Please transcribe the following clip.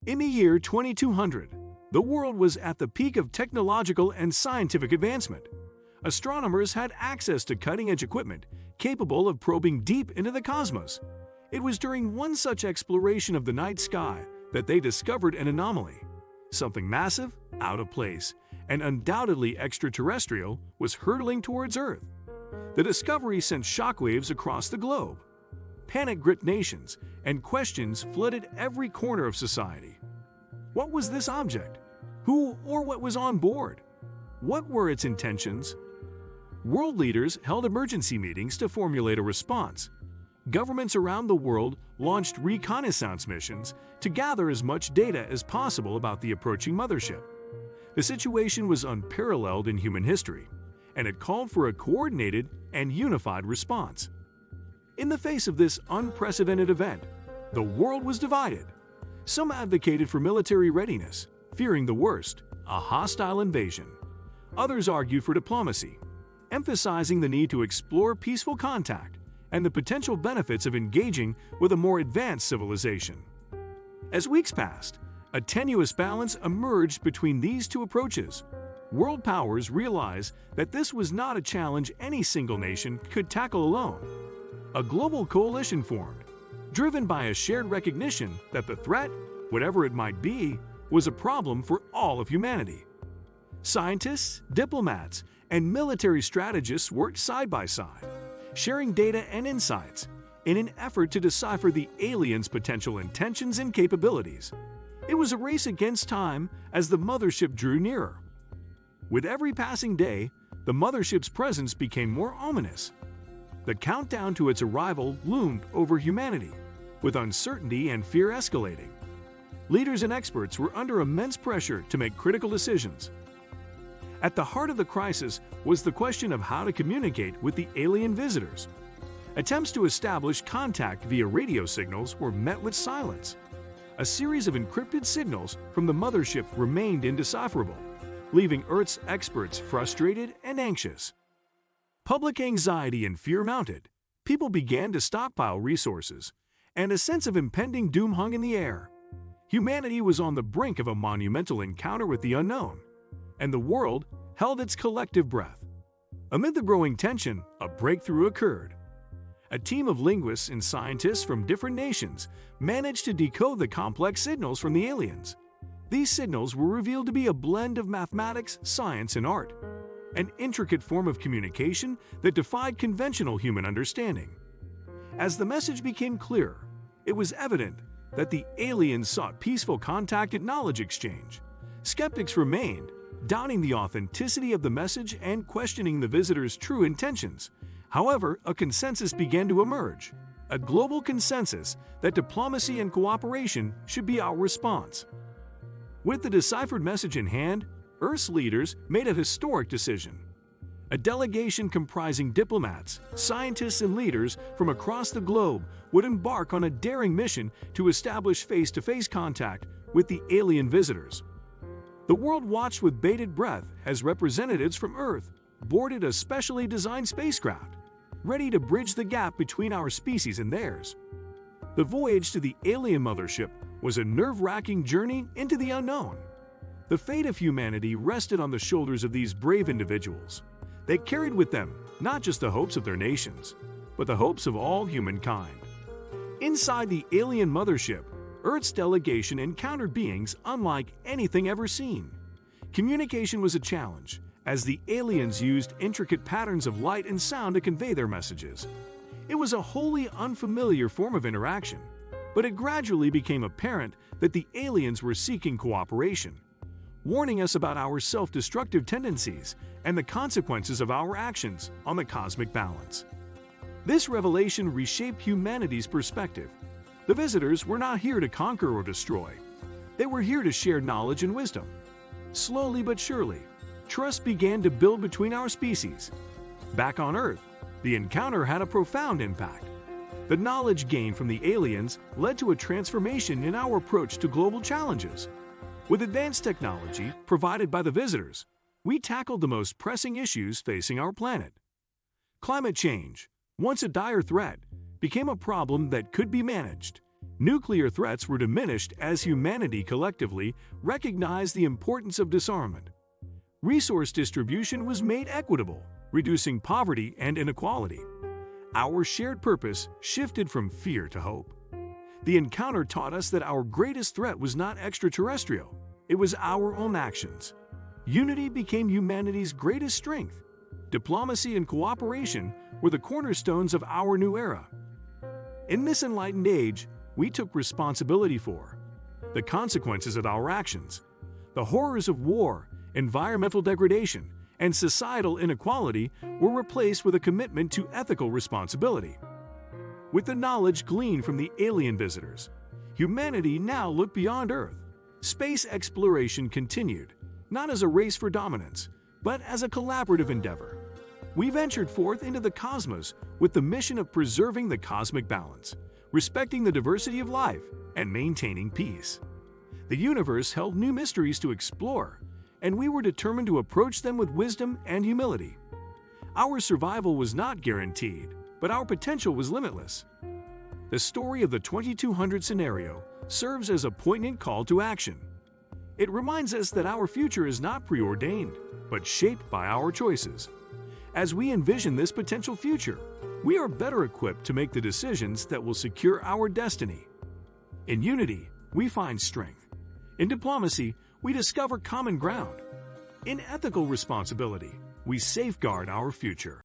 In the year 2200, the world was at the peak of technological and scientific advancement. Astronomers had access to cutting-edge equipment capable of probing deep into the cosmos. It was during one such exploration of the night sky that they discovered an anomaly. Something massive, out of place, and undoubtedly extraterrestrial was hurtling towards Earth. The discovery sent shockwaves across the globe. Panic gripped nations, and questions flooded every corner of society. What was this object? Who or what was on board? What were its intentions? World leaders held emergency meetings to formulate a response. Governments around the world launched reconnaissance missions to gather as much data as possible about the approaching mothership. The situation was unparalleled in human history, and it called for a coordinated and unified response. In the face of this unprecedented event, the world was divided. Some advocated for military readiness, fearing the worst, a hostile invasion. Others argued for diplomacy, emphasizing the need to explore peaceful contact and the potential benefits of engaging with a more advanced civilization. As weeks passed, a tenuous balance emerged between these two approaches. World powers realized that this was not a challenge any single nation could tackle alone. A global coalition formed, driven by a shared recognition that the threat, whatever it might be, was a problem for all of humanity. Scientists, diplomats, and military strategists worked side by side, sharing data and insights in an effort to decipher the aliens' potential intentions and capabilities. It was a race against time as the mothership drew nearer. With every passing day, the mothership's presence became more ominous. The countdown to its arrival loomed over humanity, with uncertainty and fear escalating. Leaders and experts were under immense pressure to make critical decisions. At the heart of the crisis was the question of how to communicate with the alien visitors. Attempts to establish contact via radio signals were met with silence. A series of encrypted signals from the mothership remained indecipherable, leaving Earth's experts frustrated and anxious. Public anxiety and fear mounted. People began to stockpile resources, and a sense of impending doom hung in the air. Humanity was on the brink of a monumental encounter with the unknown, and the world held its collective breath. Amid the growing tension, a breakthrough occurred. A team of linguists and scientists from different nations managed to decode the complex signals from the aliens. These signals were revealed to be a blend of mathematics, science, and art, an intricate form of communication that defied conventional human understanding. As the message became clearer, it was evident that the aliens sought peaceful contact and knowledge exchange. Skeptics remained, doubting the authenticity of the message and questioning the visitors' true intentions. However, a consensus began to emerge, a global consensus that diplomacy and cooperation should be our response. With the deciphered message in hand, Earth's leaders made a historic decision. A delegation comprising diplomats, scientists, and leaders from across the globe would embark on a daring mission to establish face-to-face contact with the alien visitors. The world watched with bated breath as representatives from Earth boarded a specially designed spacecraft, ready to bridge the gap between our species and theirs. The voyage to the alien mothership was a nerve-wracking journey into the unknown. The fate of humanity rested on the shoulders of these brave individuals. They carried with them not just the hopes of their nations, but the hopes of all humankind. Inside the alien mothership, Earth's delegation encountered beings unlike anything ever seen. Communication was a challenge, as the aliens used intricate patterns of light and sound to convey their messages. It was a wholly unfamiliar form of interaction, but it gradually became apparent that the aliens were seeking cooperation, warning us about our self-destructive tendencies and the consequences of our actions on the cosmic balance. This revelation reshaped humanity's perspective. The visitors were not here to conquer or destroy. They were here to share knowledge and wisdom. Slowly but surely, trust began to build between our species. Back on Earth, the encounter had a profound impact. The knowledge gained from the aliens led to a transformation in our approach to global challenges. With advanced technology provided by the visitors, we tackled the most pressing issues facing our planet. Climate change, once a dire threat, became a problem that could be managed. Nuclear threats were diminished as humanity collectively recognized the importance of disarmament. Resource distribution was made equitable, reducing poverty and inequality. Our shared purpose shifted from fear to hope. The encounter taught us that our greatest threat was not extraterrestrial, it was our own actions. Unity became humanity's greatest strength. Diplomacy and cooperation were the cornerstones of our new era. In this enlightened age, we took responsibility for the consequences of our actions. The horrors of war, environmental degradation, and societal inequality were replaced with a commitment to ethical responsibility. With the knowledge gleaned from the alien visitors, humanity now looked beyond Earth. Space exploration continued, not as a race for dominance, but as a collaborative endeavor. We ventured forth into the cosmos with the mission of preserving the cosmic balance, respecting the diversity of life, and maintaining peace. The universe held new mysteries to explore, and we were determined to approach them with wisdom and humility. Our survival was not guaranteed, but our potential was limitless. The story of the 2200 scenario serves as a poignant call to action. It reminds us that our future is not preordained, but shaped by our choices. As we envision this potential future, we are better equipped to make the decisions that will secure our destiny. In unity, we find strength. In diplomacy, we discover common ground. In ethical responsibility, we safeguard our future.